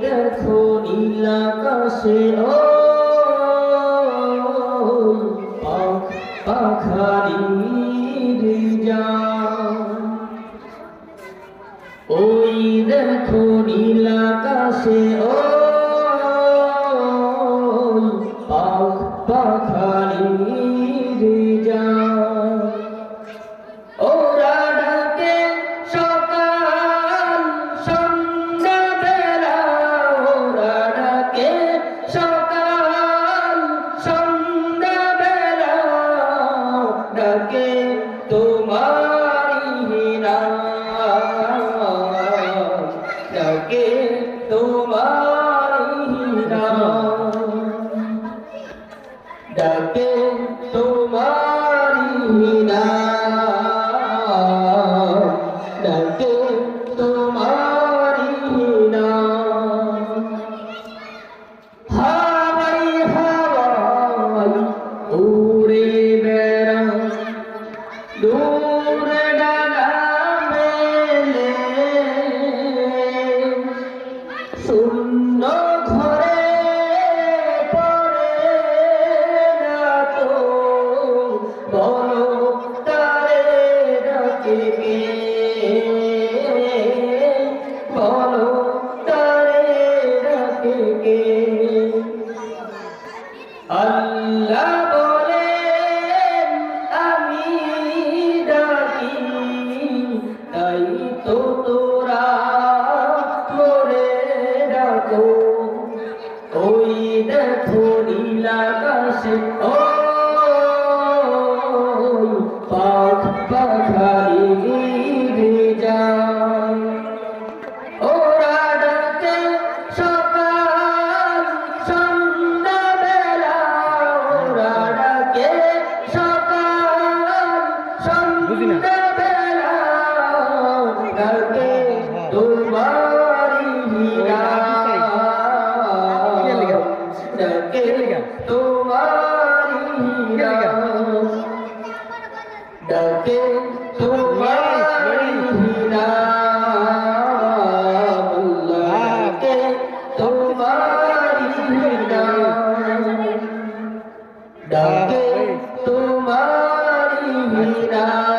দেখো নীল আকাশে পাখালির যান ওই দেখো নীল আকাশে পাখালির যান ওরা ডাকে সকাল সন্ধ্যা বেলা ওরা ডাকে সকাল সন্ধ্যা বেলা ডাকে তোমারি নাম ডাকে তোমারি নাম ডাকে তোমারি নাম ডাকে তোমারি নাম হাওয়াই হাওয়াই উড়ে বেড়াও দূর ডানা মেলে শূন্য ঘরে পড়ে না তো বলো তারে ডাকে কে বলো তারে ডাকে কে আল্লাহ বলেন আমি ডাকি তাই তো তোরা মোরে ডাকো ওই দেখো নীল আকাশে পাখালির যান ওরা ডাকে সকাল সন্ধ্যা বেলা ওরা ডাকে সকাল সন্ধ্যা বেলা ডাকে তোমারি নাম ডাকে তোমারি নাম ডাকে তোমারি নাম ডাকে তোমারি নাম ডাকে তোমারি নাম